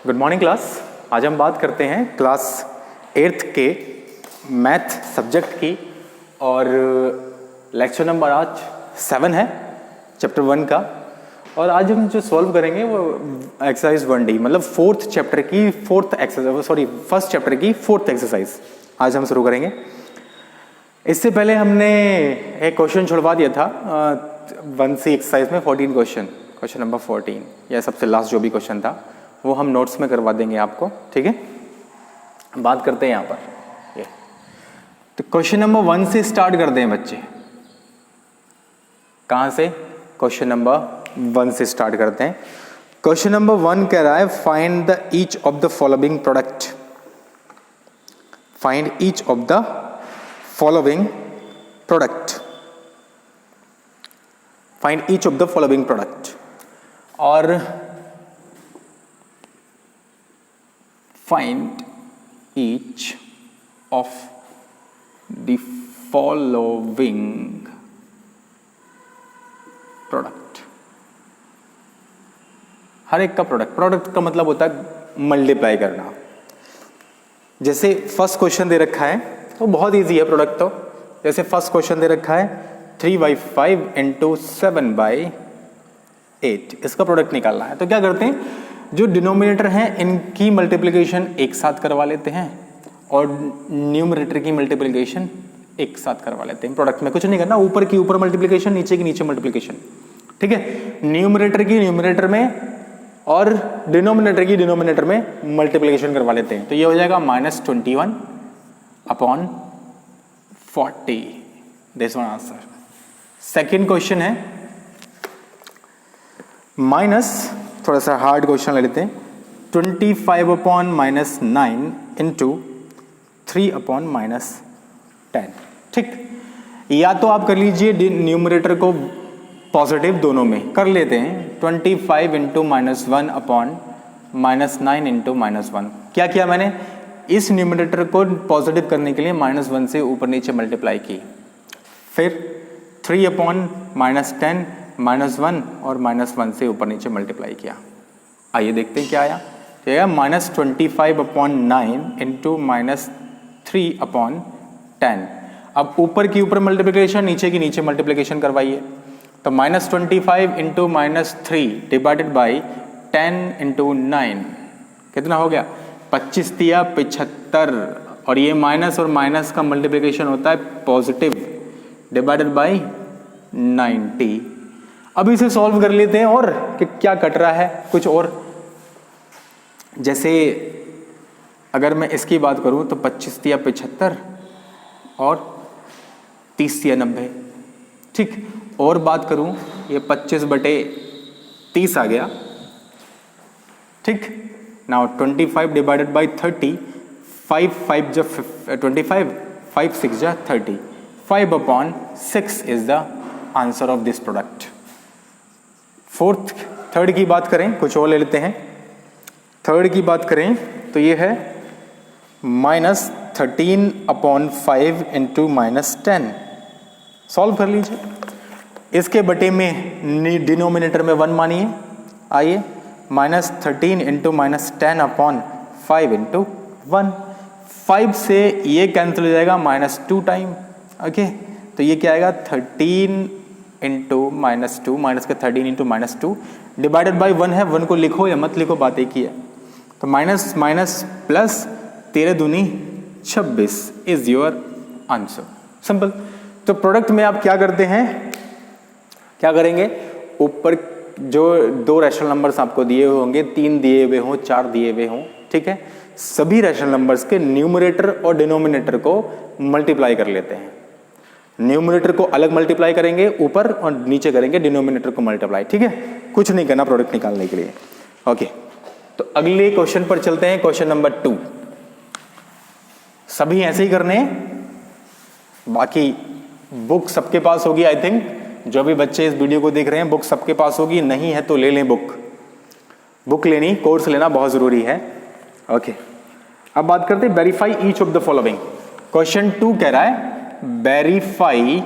Good morning class. आज हम बात करते हैं क्लास 8th के मैथ सब्जेक्ट की और लेक्चर नंबर आज 7 है चैप्टर 1 का। और आज हम जो सॉल्व करेंगे वो एक्सरसाइज 1D मतलब फर्स्ट चैप्टर की फोर्थ एक्सरसाइज आज हम शुरू करेंगे। इससे पहले हमने एक क्वेश्चन छुड़वा दिया था 1C एक्सरसाइज में 14 क्वेश्चन नंबर 14 या सबसे लास्ट जो भी क्वेश्चन था वो हम नोट्स में करवा देंगे आपको, ठीक है। बात करते हैं यहाँ पर ये तो क्वेश्चन नंबर 1 से स्टार्ट करते हैं बच्चे। कहाँ से? क्वेश्चन नंबर 1 से स्टार्ट करते हैं। क्वेश्चन नंबर 1 कह रहा है find the each of the following product. Find each of the following product. Find each of the following product और find each of the following product। हर एक का प्रोडक्ट का मतलब होता है मल्टीप्लाई करना। जैसे फर्स्ट क्वेश्चन दे रखा है तो बहुत इजी है प्रोडक्ट तो। जैसे फर्स्ट क्वेश्चन दे रखा है 3/5 इंटू 7/8, इसका प्रोडक्ट निकालना है। तो क्या करते हैं, जो डिनोमिनेटर हैं इनकी मल्टीप्लिकेशन एक साथ करवा लेते हैं और न्यूमरेटर की मल्टीप्लिकेशन एक साथ करवा लेते हैं। प्रोडक्ट में कुछ नहीं करना, ऊपर की ऊपर मल्टीप्लिकेशन, नीचे की नीचे मल्टीप्लिकेशन, ठीक है। न्यूमरेटर की न्यूमरेटर में और डिनोमिनेटर की डिनोमिनेटर में मल्टीप्लिकेशन करवा लेते हैं। तो ये हो जाएगा -21/40। This one answer. Second question है थोड़ा सा हार्ड क्वेश्चन ले लेते हैं। 25/-9 इंटू 3/-10, ठीक। या तो आप कर लीजिए न्यूमरेटर को पॉजिटिव, दोनों में कर लेते हैं। 25 इंटू -1/-9 इंटू -1। क्या किया मैंने, इस न्यूमरेटर को पॉजिटिव करने के लिए -1 से ऊपर नीचे मल्टीप्लाई की, फिर 3/-10 -1 और -1 से ऊपर नीचे मल्टीप्लाई किया। आइए देखते हैं क्या आया। -25/9 इंटू -3/10। अब ऊपर की ऊपर मल्टीप्लिकेशन, नीचे की नीचे मल्टीप्लिकेशन करवाइए। तो -25 इंटू -3 डिवाइडेड बाई 10 इंटू 9 कितना हो गया? 25 दिया 75। और ये माइनस और माइनस का मल्टीप्लिकेशन होता है पॉजिटिव, डिवाइडेड बाई 90। अब इसे सॉल्व कर लेते हैं और कि क्या कट रहा है कुछ और। जैसे अगर मैं इसकी बात करूं तो 25 दिया 75 और 30 दिया 90, ठीक। और बात करूं ये 25/30 आ गया, ठीक। नाउ 25 डिवाइडेड बाई 30, 5 5 जा 25, 5 6 जा 30, 5/6 is the answer of this product. Third की बात करें, कुछ और ले लेते हैं। थर्ड की बात करें तो ये है -13/5 इंटू -10। सॉल्व कर लीजिए। इसके बटे में डिनोमिनेटर में 1 मानिए। आइए -13 इंटू -10/5 इंटू 1। 5 से ये कैंसिल हो जाएगा -2 टाइम, ओके। तो ये क्या आएगा 13 इंटू -2, माइनस के 13 इंटू -2 डिवाइडेड बाई 1 है। 1 को लिखो या मत लिखो, बात एक ही है। तो माइनस माइनस प्लस 13 दूनी 26 इज योर आंसर। सिंपल। तो प्रोडक्ट में आप क्या करते हैं, क्या करेंगे, ऊपर जो 2 रैशनल नंबर्स आपको दिए हुए होंगे, 3 दिए हुए हों, 4 दिए हुए हों, ठीक है, सभी रैशनल नंबर्स के न्यूमरेटर और डिनोमिनेटर को मल्टीप्लाई कर लेते हैं। न्यूमरेटर को अलग मल्टीप्लाई करेंगे ऊपर और नीचे करेंगे डिनोमिनेटर को मल्टीप्लाई, ठीक है। कुछ नहीं करना प्रोडक्ट निकालने के लिए, ओके। तो अगले क्वेश्चन पर चलते हैं। क्वेश्चन नंबर 2 सभी ऐसे ही करने हैं। बाकी बुक सबके पास होगी, आई थिंक जो भी बच्चे इस वीडियो को देख रहे हैं बुक सबके पास होगी, नहीं है तो ले लें बुक लेनी, कोर्स लेना बहुत जरूरी है, ओके। अब बात करते हैं verify each of the following. Question 2 कह रहा है verify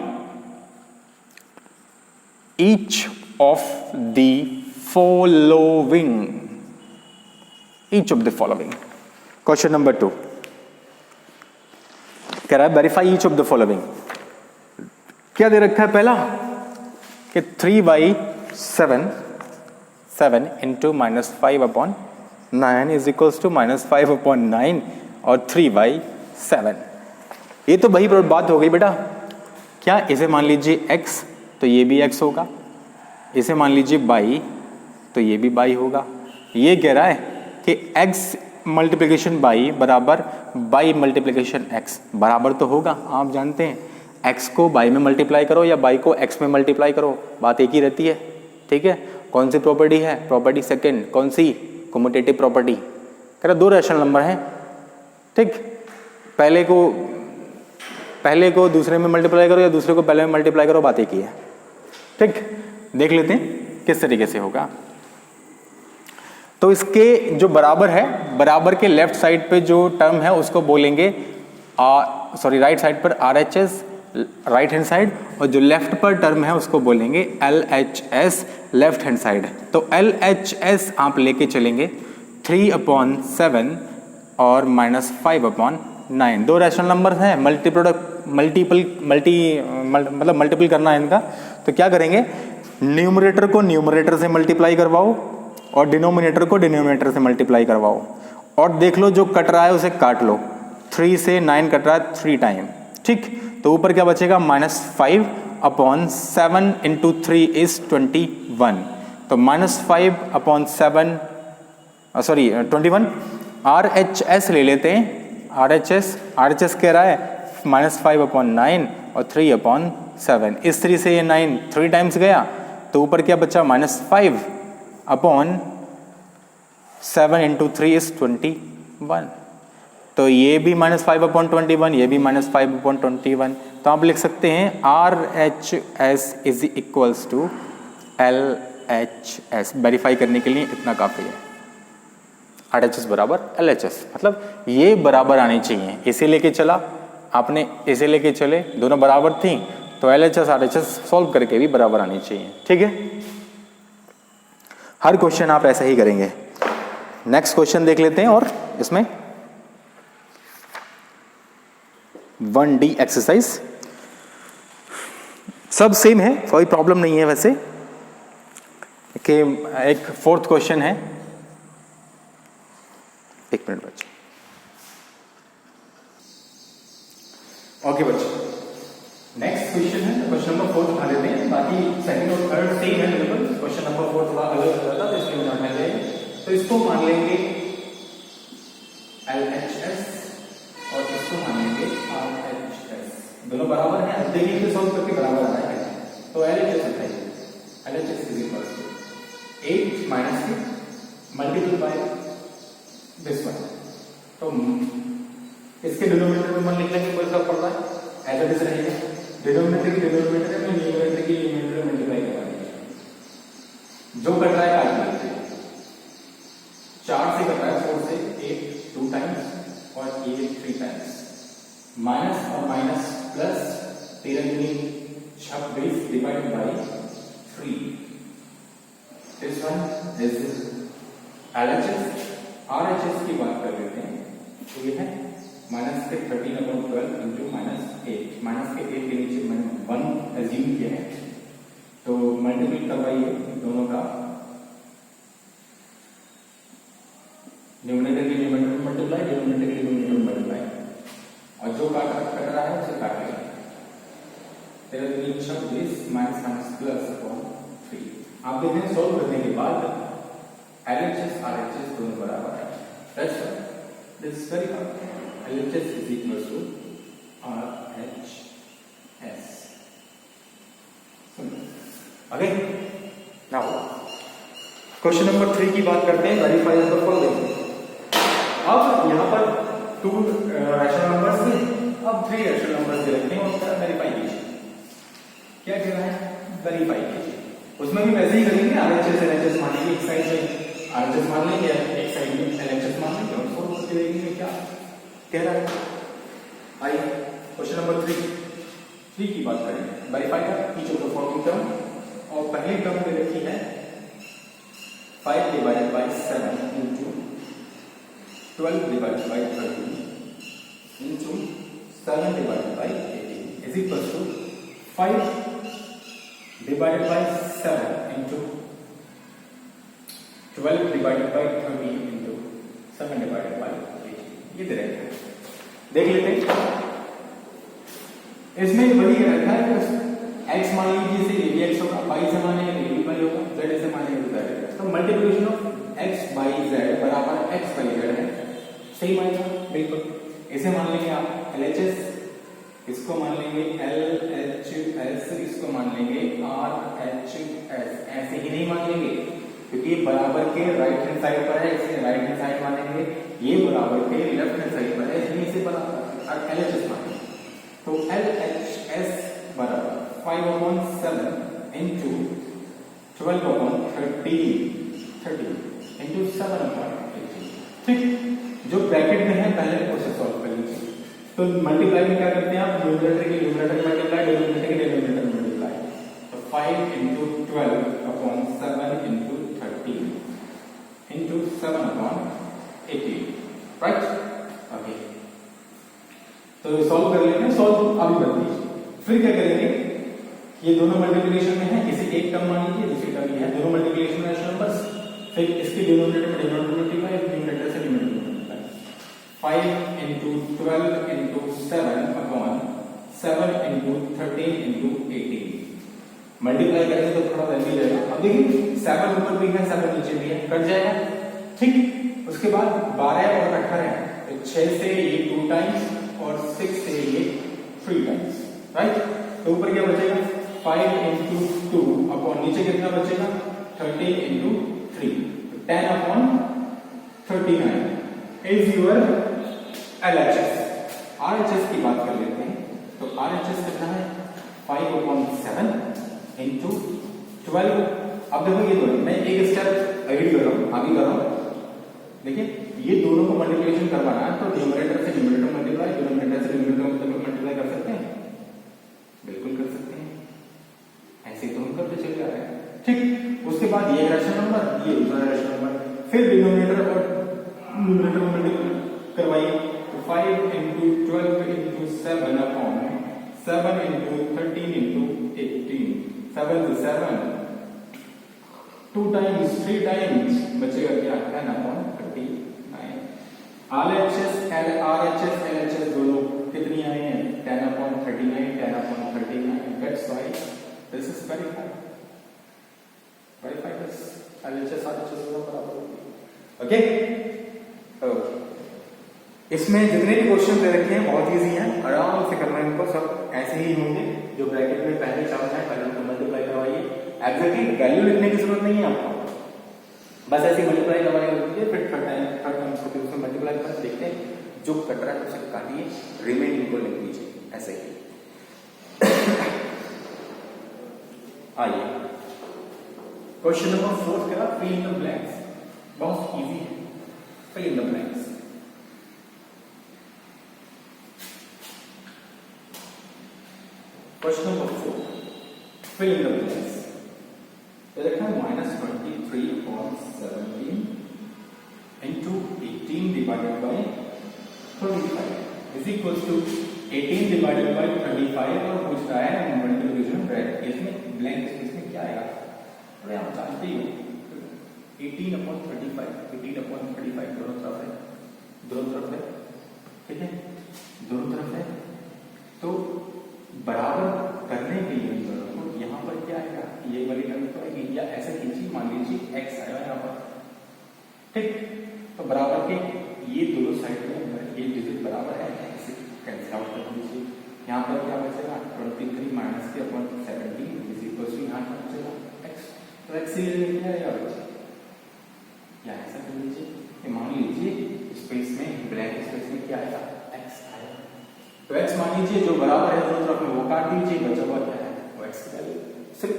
each of the following. Each of the following. Question number 2 कह रहा है verify each of the following. क्या दे रखा है पहला कि 3/7 इंटू -5/9 इज इक्वल्स टू -5/9 और 3/7। ये तो वही बात हो गई बेटा, क्या इसे मान लीजिए x तो ये भी x होगा, इसे मान लीजिए y तो ये भी y होगा। ये कह रहा है कि x मल्टीप्लिकेशन y बराबर y मल्टीप्लिकेशन x बराबर तो होगा। आप जानते हैं x को y में मल्टीप्लाई करो या y को x में मल्टीप्लाई करो, बात एक ही रहती है। ठीक है, कौन सी प्रॉपर्टी है? Property second. कौन सी? Commutative property. कह रहा दो रैशनल नंबर हैं, ठीक, पहले को दूसरे में मल्टीप्लाई करो या दूसरे को पहले में मल्टीप्लाई करो, बात एक ही है। ठीक, देख लेते हैं किस तरीके से होगा। तो इसके जो बराबर है, बराबर के लेफ्ट साइड पे जो टर्म है उसको बोलेंगे राइट साइड पर RHS, राइट हैंड साइड, और जो लेफ्ट पर टर्म है उसको बोलेंगे LHS, लेफ्ट हैंड साइड। तो LHS आप लेके चलेंगे 3/7 और -5/9। दो रैशनल नंबर हैं, मल्टीपल करना है इनका। तो क्या करेंगे, न्यूमरेटर को न्यूमरेटर से मल्टीप्लाई करवाओ और डिनोमिनेटर को डिनोमिनेटर से मल्टीप्लाई करवाओ, और देख लो जो कट रहा है उसे काट लो। 3 से 9 कट रहा है 3 टाइम, ठीक। तो ऊपर क्या बचेगा, -5/7 इंटू 3 इज 21। तो -5/7 21। RHS ले लेते हैं, RHS कह रहा है -5/9 और 3/7। इस 3 से ये 9 3 टाइम्स गया, तो ऊपर क्या बचा, -5/7 इंटू 3 इज 21। तो ये भी -5/21, ये भी -5/21। तो आप लिख सकते हैं RHS is equals to LHS। Verify करने के लिए इतना काफ़ी है, RHS बराबर LHS, मतलब ये बराबर आनी चाहिए। इसे लेके चला आपने, इसे लेके चले, दोनों बराबर थी, तो LHS RHS सॉल्व करके भी बराबर आनी चाहिए। ठीक है, हर क्वेश्चन आप ऐसा ही करेंगे। नेक्स्ट क्वेश्चन देख लेते हैं, और इसमें 1D एक्सरसाइज सब सेम है, कोई प्रॉब्लम नहीं है वैसे। कि एक 4th क्वेश्चन है, 1 मिनट बच्चे। ओके बच्चे, नेक्स्ट क्वेश्चन है, क्वेश्चन नंबर 4 उठा लेते हैं। बाकी सेकंड और थर्ड सेम है बिल्कुल, क्वेश्चन नंबर 4 थोड़ा अलग हो जाता है, इसलिए उठाना चाहिए। तो इसको मान लेंगे LHS और इसको मान लेंगे RHS, दोनों बराबर हैं। अब देखिए इसे सॉल्व करके बराबर आ रहा है, तो LHS बताइए। LHS is equal to 8 minus 2 multiple by this one. तो इसके डिनोमिनेटर में 1 लिख लेंगे, कोई फर्क पड़ता है, ऐसा दिस रहेगा। डिनोमिनेटर की डिनोमिनेटर में न्यूमरेटर की न्यूमरेटर मल्टीप्लाई करा देंगे, जो कट रहा है काट लीजिए। 4 से कट रहा है, 4 से 8 2 टाइम्स और ये 3 टाइम्स। माइनस और माइनस प्लस, 13 दूनी 26 divide by 3। This one this is LHS। RHS की बात कर लेते हैं, तो ये है -13/12 इंटू -8। माइनस के 8 के नीचे मैंने 1 एज्यूम किया है, तो मल्टीपल करवाइए दोनों का, न्यूमरेटर की न्यूमरेटर मल्टीप्लाई, डिनोमिनेटर की डिनोमिनेटर मल्टीप्लाई, और जो कट रहा है उसे काट लेंगे। 13 माइनस प्लस अपॉन 3। आप देखें सॉल्व करने के बाद LHS RHS दोनों बराबर है। That's right. This is very hard. LHS is equal to RHS. Okay. Now, question number 3 की बात करते हैं, वेरीफाई द फॉलोइंग। अब यहाँ पर 2 रैशनल नंबर्स थे, अब 3 रैशनल नंबर्स दे रखे हैं, उसका वेरीफाई कीजिए। क्या कह रहा है, वेरीफाई कीजिए। उसमें भी वैसे ही करेंगे, RHS LHS मान लेंगे, एक साइड में RHS मान लेंगे, एक साइड में LHS मान लेंगे, और सोल्व करके देखेंगे क्या कह रहा है। आइए क्वेश्चन नंबर 3 की बात करें, verify the each of the following term. और पहली टर्म दे रखी है 5/7 into 12 divided by 13 into 7 divided by 18 is equal to 5 divided by 7 into 12 divided by 13 into 7 divided by 18 ये दे रहे हैं। देख लेते हैं इसमें वही रखा है x मान लीजिए इसे ये x होगा, y से मानेंगे तो ये y होगा, z से मानेंगे तो z होगा। तो multiplication of x by z बराबर x by z है, सही मानेगा बिल्कुल। इसे मान लेंगे आप LHS, इसको मान लेंगे LHS, इसको मान लेंगे RHS। ऐसे ही नहीं मान लेंगे क्योंकि बराबर के राइट हैंड साइड पर है, इसे राइट हैंड साइड मानेंगे, ये बराबर के लेफ्ट हैंड साइड पर है इसलिए इसे बराबर और LHS मानेंगे। तो LHS बराबर 5/7 into 12/13 into 7/18। ठीक, जो ब्रैकेट में है पहले प्रोसेस सॉल्व कर लीजिए। तो मल्टीप्लाई में क्या करते हैं आप, न्यूमरेटर के न्यूमरेटर मल्टीप्लाई, डिनोमिनेटर के डिनोमिनेटर मल्टीप्लाई। तो 5 into 12/7 into 13 into 7/18 right. Okay, तो सॉल्व कर लेते हैं, सॉल्व अभी कर दीजिए। फिर क्या करेंगे, ये दोनों मल्टीप्लिकेशन में है, इसे एक टर्म मान लीजिए, दूसरी टर्म ये है, दोनों मल्टीप्लिकेशन में नंबर्स, फिर इसके डिनोमिनेटर में डिनोमिनेटर मल्टीप्लाई, न्यूमरेटर से numerator multiply. 5 into 12 into 7/7 into 13 into 18 multiply करेंगे तो थोड़ा वैल्यू जाएगा। अब देखिए 7 ऊपर भी है 7 नीचे भी है, कट जाएगा। ठीक, उसके बाद 12 और 18 तो 6 से ये 2 टाइम्स और 6 से ये 3 टाइम्स राइट। तो ऊपर क्या बचेगा 5 into 2 अपॉन नीचे कितना बचेगा 13 into 3 तो 10/39 इज योर LHS। RHS की बात कर लेते हैं, तो RHS कितना है 5/7 into 12। अब देखो ये दोनों, मैं एक स्टेप आगे कर रहा हूँ, आगे कर रहा हूँ। देखिए ये दोनों को मल्टीप्लिकेशन करवाना है तो न्यूमरेटर से न्यूमरेटर मल्टीप्लाई, डिनोमिनेटर से डिनोमिनेटर मल्टीप्लाई कर सकते हैं, बिल्कुल कर सकते हैं, ऐसे तो हम करते चले जा रहे हैं। ठीक, उसके बाद ये रैशनल नंबर, ये दूसरा रैशनल नंबर, फिर डिनोमिनेटर और न्यूमरेटर मल्टीप्लाई करवाइए। 5 into 12 into 7/7 into 13 into 18 7 to 7 2 times 3 times बचेगा क्या 10/39। RHS LHS दोनों कितनी आई हैं 10/39 10/39। That's why this is verified this LHS RHS दोनों बराबर होगी। ओके, इसमें जितने भी क्वेश्चन दे रखे हैं बहुत इजी हैं, आराम से करना है इनको, सब ऐसे ही होंगे। जो ब्रैकेट में पहले चार्ज है पहले उनको मल्टीप्लाई करवाइए, एग्जैक्टली वैल्यू लिखने की जरूरत नहीं है आपको, बस ऐसे मल्टीप्लाई करवाने लीजिए, फिर थर्ड टर्म को उसमें मल्टीप्लाई करके देखते हैं जो कट रहा है उसे काटिए, रिमेनिंग को लिख दीजिए ऐसे ही। आइए क्वेश्चन नंबर 4 का फिल इन द ब्लैंक्स, बहुत इजी है। Fill in the blanks, question number 4 fill in the blanks. ये रखा है -23/17 into 18 divided by 35 is equal to 18 divided by 35 और पूछ रहा है मल्टीप्लिकेशन ब्रैकेट, इसमें ब्लैंक स्पेस में क्या आएगा, अरे आप जानते ही हो 18/35 18/35 दोनों तरफ है, ठीक है, दोनों तरफ है। तो बराबर करने के लिए दोनों को यहाँ पर क्या आएगा, ये वाली टर्म तो आएगी, या ऐसे कीजिए, मान लीजिए x आएगा यहाँ पर, ठीक, तो बराबर के ये दोनों साइड में ये डिजिट बराबर है, इसे कैंसिल आउट कर दीजिए। यहाँ पर क्या बचेगा 23 माइनस के अपॉन 17 इज इक्वल टू यहाँ पर बचेगा x, तो x से क्या आएगा बच्चे, या ऐसा कर लीजिए, मान लीजिए स्पेस में ब्लैंक स्पेस में क्या आएगा x आएगा, तो x मान लीजिए जो बराबर है दोनों तरफ में वो काट दीजिए, बचा हुआ क्या है वो x की वैल्यू सिर्फ,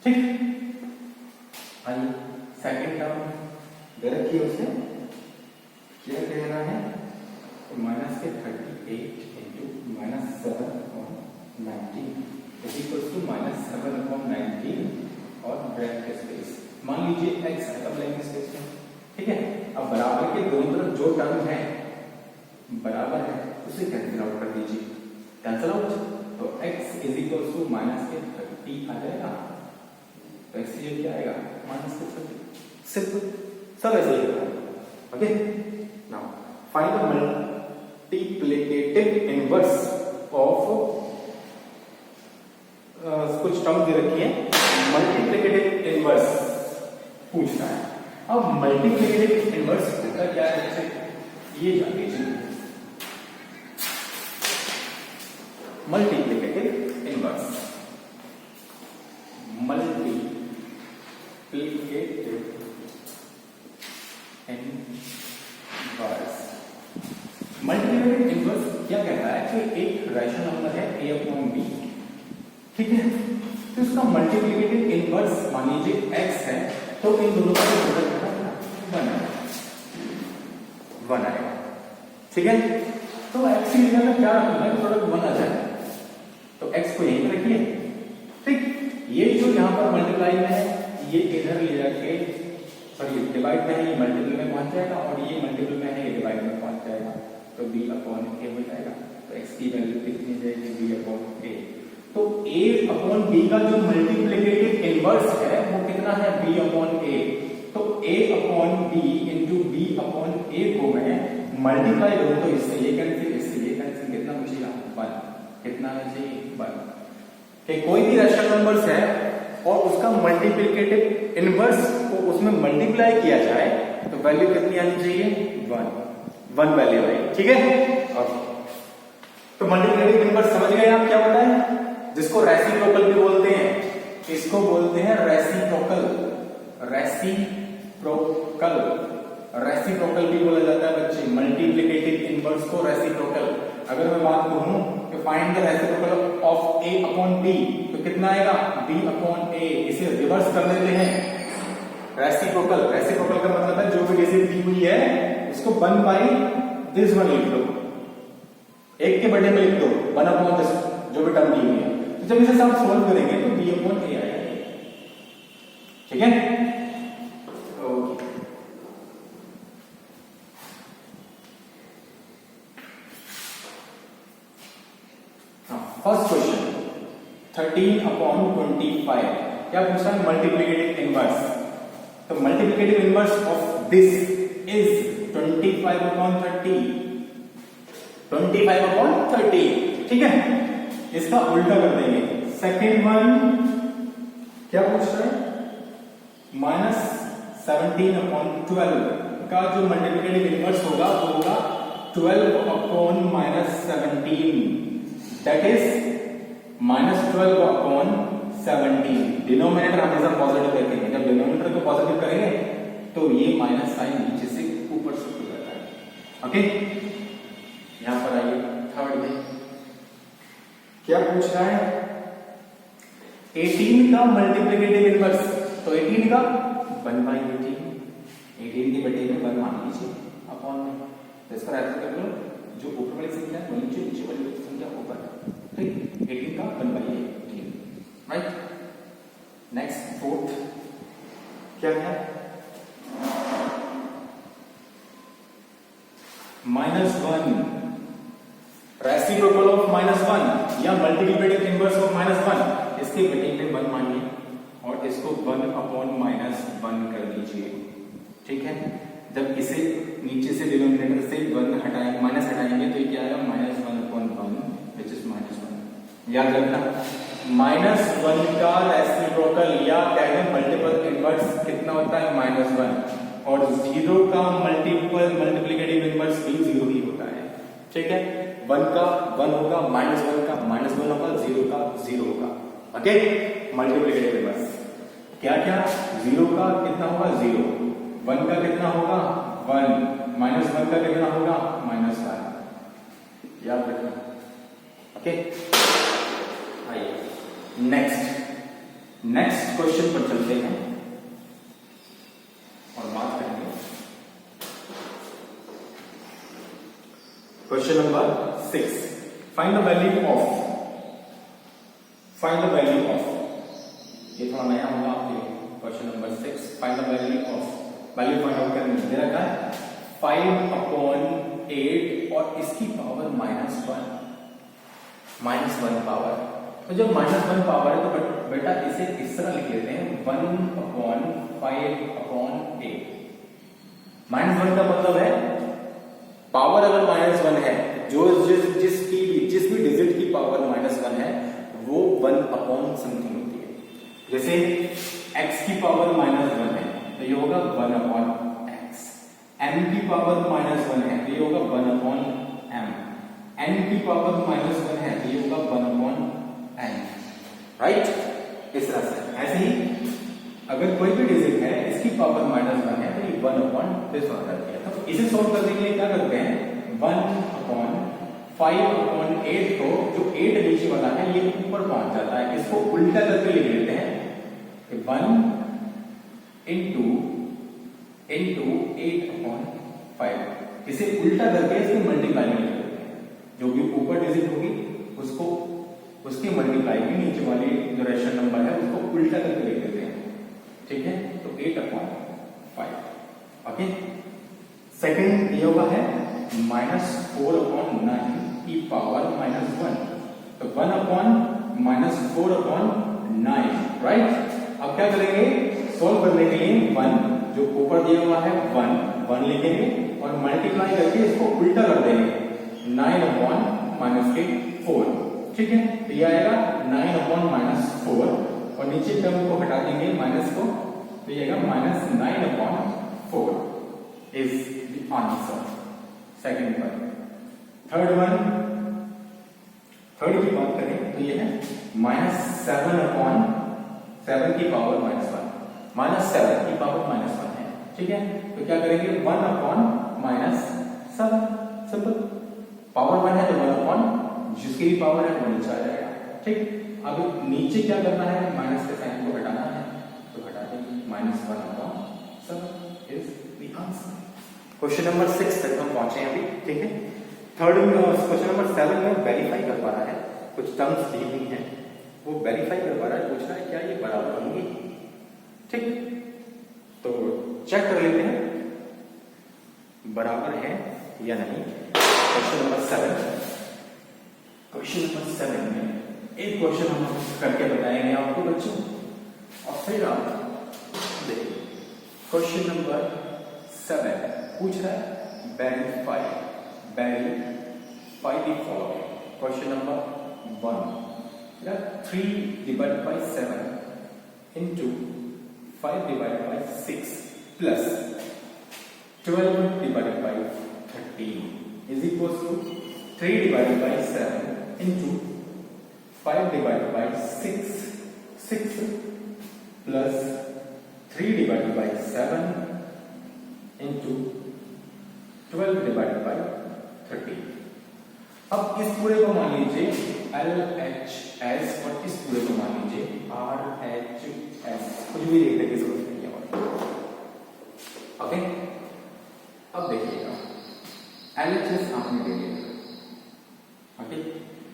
ठीक। आइए सेकंड टर्म दे रखी है, उसने क्या कह रहा है तो माइनस के 38 into -7/19 इज इक्वल टू -7/19 और ब्लैंक स्पेस मान लीजिए x आएगा ब्लैंक स्पेस में, ठीक है। अब बराबर के दोनों तरफ जो टर्म है बराबर है उसे कैंसिल आउट कर दीजिए, कैंसिल आउट, तो x is equal to minus के 30 आ जाएगा, तो x ये क्या आएगा माइनस के 30, सिर्फ सब ऐसे ही होगा। Okay, now find the multiplicative inverse of कुछ टर्म दे रखी है, मल्टीप्लिकेटिव इनवर्स पूछना है। अब मल्टीप्लिकेटिव इनवर्स होता क्या है, ये जान लीजिए। Multiplicative inverse, multiplicative inverse, multiplicative inverse क्या कहता है कि एक रैशनल नंबर है a अपॉन b, ठीक है, तो इसका मल्टीप्लिकेटिव इनवर्स मान लीजिए x है, तो इन दोनों का प्रोडक्ट वन आएगा, ठीक है। तो x की जगह में क्या रखना है, प्रोडक्ट 1 आ जाए, तो x को यहीं पे रखिए, ठीक। ये जो यहाँ पर मल्टीप्लाई में है ये इधर ले जाके, सॉरी डिवाइड में है, ये मल्टीपल में पहुंच जाएगा, और ये मल्टीपल में है, ये डिवाइड में पहुंच जाएगा, तो b अपॉन a हो जाएगा। तो x की वैल्यू कितनी जाएगी, b अपॉन a। तो a अपॉन b का जो मल्टीप्लिकेटिव इनवर्स है वो कितना है, b अपॉन a। तो a upon b into b upon a को मैं मल्टीप्लाई करूं तो इससे ये कैंसिल, इससे ये कैंसिल, कितना बचेगा 1, कितना है जी 1। कि कोई भी रैशनल नंबर्स है और उसका मल्टीप्लिकेटिव इनवर्स को उसमें मल्टीप्लाई किया जाए तो वैल्यू कितनी आनी चाहिए, 1 वैल्यू आएगी, ठीक है। तो मल्टीप्लिकेटिव इनवर्स समझ गए आप क्या होता है, जिसको रेसिप्रोकल भी बोलते हैं, इसको बोलते हैं रेसिप्रोकल, रेसिप्रोकल, रेसिप्रोकल भी बोला जाता है बच्चे, मल्टीप्लिकेटिव इनवर्स को रेसिप्रोकल। अगर मैं बात करूं कि find the reciprocal of a upon b, तो कितना आएगा b अपॉन a, इसे रिवर्स कर देते हैं, रेसिप्रोकल, रेसिप्रोकल का मतलब है जो भी डिजिट दी हुई है उसको 1 बाई दिस वन लिख दो, एक के बड़े में लिख दो 1 अपॉन दिस जो भी टर्म दी हुई है। तो जब इसे आप सोल्व करेंगे तो b अपॉन a आएगा, ठीक है। फर्स्ट क्वेश्चन 13 अपॉन 25 क्या पूछा है, मल्टीप्लिकेटिव इनवर्स। तो multiplicative inverse of this is 25 upon 30, 25 upon 30, ठीक है। इसका उल्टा कर देंगे, सेकेंड वन क्या पूछ रहा है, माइनस 17 अपॉन 12 का जो मल्टीप्लिकेटिव इनवर्स होगा वो होगा 12 upon minus 17, that is minus 12 upon 17। Denominator हमेशा पॉजिटिव रखेंगे, जब डिनोमिनेटर को पॉजिटिव करेंगे तो ये माइनस साइन नीचे से ऊपर शिफ्ट हो जाता है, ओके। यहां पर आइए थर्ड में क्या पूछ रहा है, 18 का मल्टीप्लिकेटिव इनवर्स, तो 18 का 1 बाई 18 के बटे में 1 मान लीजिए अपॉन में, तो इसका ऐसा कर लो, जो ऊपर वाली संख्या है नीचे, नीचे वाली संख्या ऊपर, ठीक। 18 का 1 बाई 18, राइट। नेक्स्ट फोर्थ क्या है, -1, रेसिप्रोकल ऑफ -1 या मल्टीप्लिकेटिव इनवर्स ऑफ -1, इसके बटे में 1 मानिए और इसको 1 अपॉन -1 कर दीजिए, ठीक है। जब इसे नीचे से डिनोमिनेटर से 1 हटाएंगे, माइनस हटाएंगे तो ये क्या आएगा, -1 अपॉन 1 विच इज -1। याद रखना -1 का रेसिप्रोकल या कह दें मल्टीपल इनवर्स कितना होता है, -1, और 0 का मल्टीप्लिकेटिव इनवर्स भी 0 ही होता है, ठीक है। 1 का 1 होगा, -1 का -1 होगा, 0 का 0 होगा, ओके। मल्टीप्लिकेटिव इनवर्स क्या क्या, 0 का कितना होगा 0, 1 का कितना होगा 1, -1 का कितना होगा -1, याद रखना, ओके। आइए नेक्स्ट क्वेश्चन पर चलते हैं और बात करेंगे question number 6। Find the value of, ये थोड़ा नया होगा आपके लिए, question number 6, find the value of value find out करने दे रखा है 5/8 और इसकी पावर -1 पावर। तो जब -1 पावर है तो बेटा इसे इस तरह लिख लेते हैं 1/5/8। -1 का मतलब है पावर अगर -1 है, जिस भी डिजिट की पावर -1 है वो 1 समथिंग होती है। जैसे x की पावर -1 है तो ये होगा 1/x, m की पावर -1 है तो ये होगा 1/m, n की पावर -1 है तो ये होगा 1/n, राइट। इस तरह से ऐसे ही अगर कोई भी डिजिट है इसकी पावर -1 है तो ये 1/this हो जाती है। तो इसे सॉल्व करने के लिए क्या करते हैं 1/5/8 को जो 8 नीचे वाला है ये ऊपर पहुंच जाता है, इसको उल्टा करके लिख लेते हैं 1 into 8/5। इसे उल्टा करके इसके मल्टीप्लाई में लिख लेते हैं, जो भी ऊपर डिजिट होगी उसको उसके मल्टीप्लाई में नीचे वाली जो रेशनल नंबर है उसको उल्टा करके लिख देते हैं, ठीक है। तो 8/5, ओके। सेकंड दिया हुआ है -4/9 की पावर -1, तो 1/-4/9, राइट। अब क्या करेंगे सॉल्व करने के लिए 1 जो ऊपर दिया हुआ है 1 लिखेंगे और मल्टीप्लाई करके इसको उल्टा कर देंगे 9/-4, ठीक है। तो ये आएगा 9/-4 और नीचे टर्म को हटा देंगे माइनस को, तो ये आएगा -9/4 is the answer. Second one. Third की बात करें तो ये है -7/7 की पावर -1, -7 की पावर -1 है, ठीक है। तो क्या करेंगे 1/-7, सिंपल। पावर 1 है तो 1/, जिसकी भी पावर है वो नीचे आ जाएगा, ठीक। अब नीचे क्या करना है माइनस के साइन को हटाना है, तो हटा देंगे -1/7 is the answer. Question number 6 तक हम पहुंचे हैं अभी, ठीक है। थर्ड क्वेश्चन नंबर 7 में वेरीफाई कर पा रहा है, कुछ टर्म्स दी हुई हैं वो वेरीफाई कर पा रहा है, पूछ रहा है क्या ये बराबर होंगी, ठीक। तो चेक कर लेते हैं बराबर है या नहीं। क्वेश्चन नंबर 7 में एक क्वेश्चन हम करके बताएंगे आपको बच्चों, और फिर आप देखिए क्वेश्चन नंबर 7 पूछ रहा है verify the following. Question number 1, 3/7 into 5/6 plus 12/13 is equals to 3/7 into 5/6 plus 3/7 into 12/13। अब इस पूरे को मान लीजिए LHS और इस पूरे को मान लीजिए RHS, कुछ भी देखने की जरूरत नहीं है, ओके। अब देखिएगा LHS आपने ले लिया, ओके।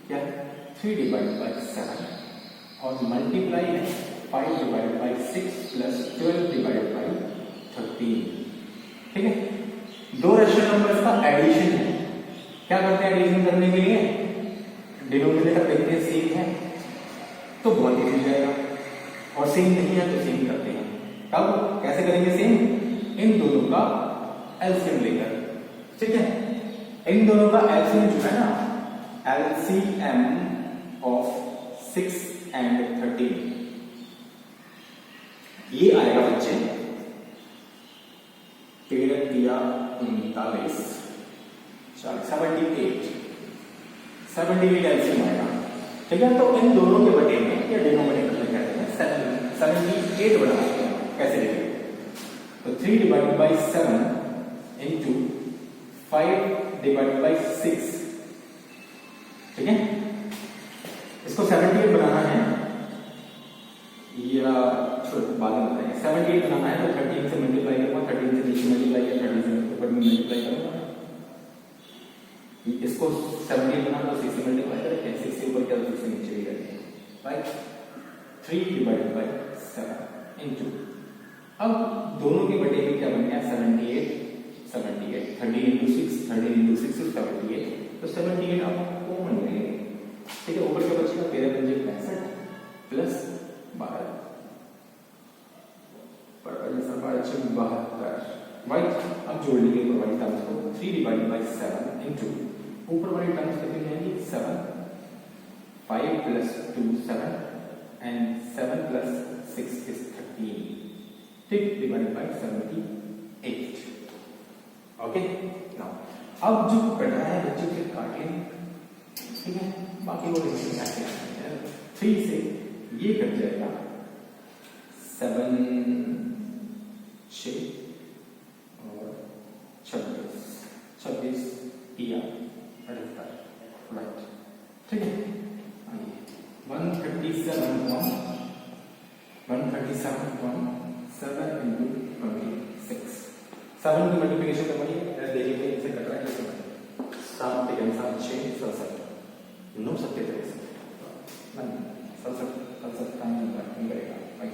क्या 3/7 और मल्टीप्लाई है 5/6 प्लस 12/13, ठीक है। दो रेशनल नंबर्स का एडिशन है, क्या करते हैं एडिशन करने के लिए डिनोमिनेटर देखते हैं सेम है तो बहुत ही मिल जाएगा, और सेम नहीं है तो सेम करते हैं। कब कैसे करेंगे सेम, इन दोनों का एलसीएम लेकर, ठीक है। इन दोनों का एलसीएम जो है ना, एलसीएम ऑफ 6 and 13 ये आएगा बच्चे 13 78 एलसीएम आएगा, ठीक है। तो इन दोनों के बटे में या डिनोमिनेटर में कहते हैं 78 बना सकते हैं, कैसे लिखेंगे तो 3/7 into 5/6, ठीक है। इसको 78 बनाना है या बाद में बताएंगे। 78 बनाना है तो 13 से मल्टीप्लाई करूंगा, 13 से नीचे मल्टीप्लाई किया, 13 से ऊपर में मल्टीप्लाई करूंगा। इसको 78 बनाना तो 6 से मल्टीप्लाई करेंगे, 6 से ऊपर क्या तो 6 से नीचे भी करेंगे, राइट। 3/7 into, अब दोनों के बटे में क्या बन गया 78 78 30 इंटू 6 30 इंटू 6 is 78 तो 78 आप कॉमन ले लेंगे ठीक है। ऊपर क्या बचेगा 13 पंजे 65 प्लस 12 72 राइट। अब जोड़ लीजिए ऊपर वाली टर्म्स को 3 डिवाइडेड बाय 7 इनटू ऊपर वाली टर्म्स कितनी रहेंगी 7 5 प्लस 2 7 एंड 7 प्लस 6 is 13 ठीक डिवाइडेड बाय 78 ओके। नाउ अब जो कटा है बच्चों के काट लेंगे ठीक है। बाकी वो डिवीजन कैसे करना है 3 से ये कट जाएगा 7 6 और 26 26 या 78 राइट ठीक है। 137.7 into 26 7 की मल्टीप्लिकेशन करवाइए देखिए इसे कट रहा है कैसे बने 7 3 7 6 67 9 सत्ते 67 काम नहीं करेगा भाई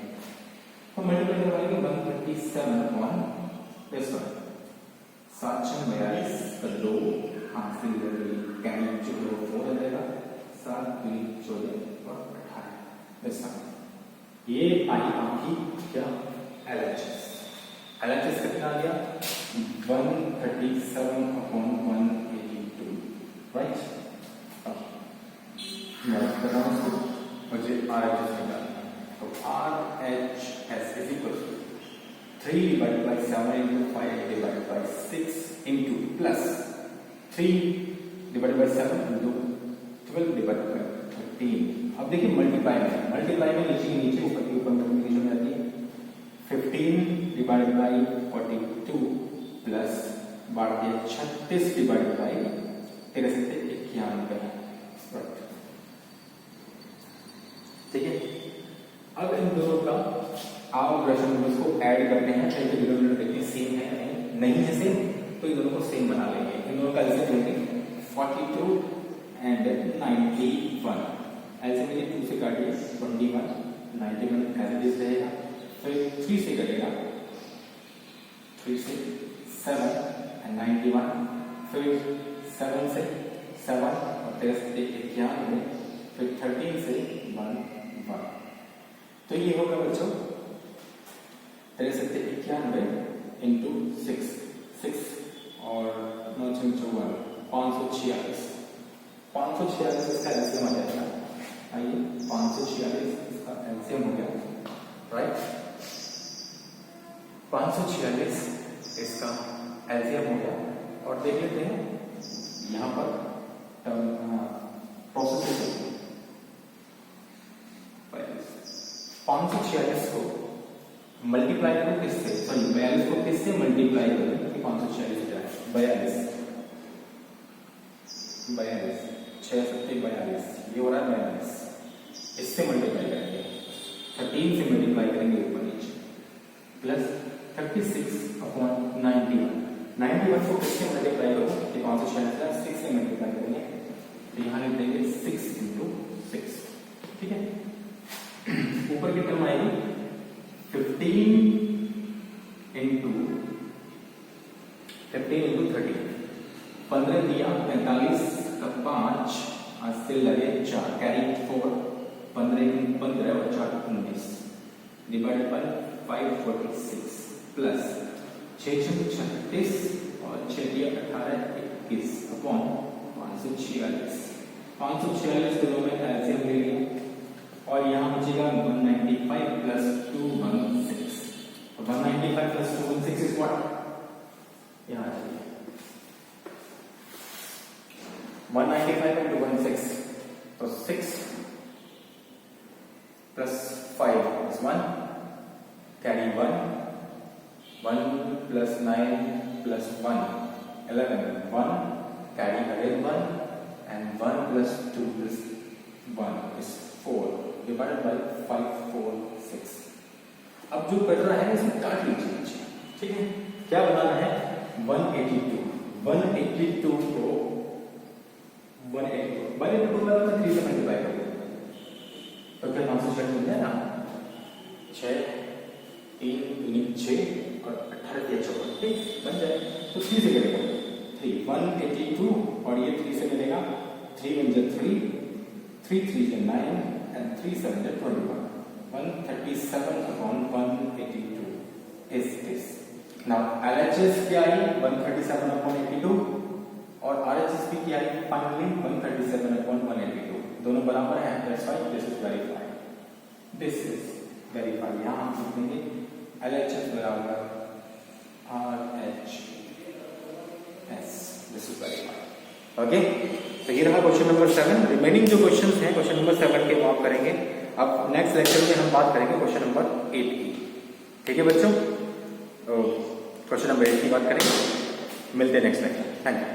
तो मल्टीप्लाई करवाएंगे 137 ऑन दिस वन 7 42 का 2 हाथ से कैरी जो 4 आ जाएगा 7 3 14 और 18 दिस वन ये आई आपकी क्या LHS LHS कितना आ गया 137/182 राइट। मैं बता रहा हूँ मुझे RHS निकालना तो RHS is equal to 3 divided by 7 into 5 divided by 6 into plus 3 divided by 7 into 12 divided by 13। अब देखिए मल्टीप्लाई में नीचे ऊपर की ऊपर मल्टीप्लिकेशन में आती है 15 डिवाइडेड बाय 42 प्लस बढ़ गया 36 डिवाइडेड बाय 91 राइट ठीक है। अब इन दोनों का आप रेशनल नंबर्स को ऐड करते हैं चाहे डिनोमिनेटर देखिए सेम है नहीं है सेम तो इन दोनों को सेम बना लेंगे। इन दोनों का एलसीएम लेंगे 42 एंड 91 ऐसे में 2 से काटिए 21 91 एज रहेगा फिर 3 से कटेगा 3 से 7 एंड 91 फिर 7 से 7 और 13 से 91 फिर 13 से 1 1 तो ये होगा बच्चों 13 से 91 इंटू 6 6 और 9 546 546 इसका एलसीएम आ जाएगा। आइए 546 इसका एलसीएम हो गया राइट 546 इसका एलसीएम हो गया और देख लेते हैं यहाँ पर प्रोसेस 546 को मल्टीप्लाई करो किससे सॉरी 42 को किससे मल्टीप्लाई करो कि 546 हो जाए 42 6 7 42 ये हो रहा है 42 इससे मल्टीप्लाई करेंगे 13 से मल्टीप्लाई करेंगे ऊपर नीचे प्लस 36/91 को किससे मल्टीप्लाई करो कि 546 6 से मल्टीप्लाई करेंगे तो यहाँ लिख देंगे 6 into 6 ठीक है। ऊपर की टर्म आएगी 15 into 30 15 दिया 45 का 5 आज से लगे 4 कैरी 4 15 और 4 19 डिवाइडेड बाय 546 प्लस 6 36 और 6 दिया 18 21 अपॉन 546 दोनों में एलसीएम ले लिया और यहाँ बचेगा 195 प्लस 216 और 195 प्लस 216 इज व्हाट यहाँ 195 into 16 तो 6 plus 5 is 1 carry 1 plus 9 plus 1 11 1 carry again 1 and 1 plus 2 plus 1 is 4 divided by 5 4 6। अब जो कर रहा है इसमें काट लीजिए ठीक है। क्या बनाना है 182 को 182 में 3 से मल्टीप्लाई कर तो क्या 960 मिल जाए ना 6 3 दूनी 6 और 18 या 54, ठीक बन जाए। तो 3 से करेगा 3 182 और ये 3 से मिलेगा 3 1 3 3 3 9 and 3 7 21 137 upon 182 is this. Now LHS क्या आई 137 upon 82 और RHS भी क्या आई फाइनली 137 upon 182, दोनों बराबर हैं, that's why this is verified. This is verified. यहाँ हम लिखेंगे LHS बराबर RHS, this is verified. Okay, तो ये रहा क्वेश्चन नंबर 7। रिमेनिंग जो क्वेश्चंस हैं क्वेश्चन नंबर 7 के आप करेंगे। अब नेक्स्ट लेक्चर में हम बात करेंगे क्वेश्चन नंबर 8 की, ठीक है बच्चों? क्वेश्चन नंबर 8 की बात करेंगे, मिलते हैं नेक्स्ट लेक्चर। Thank you.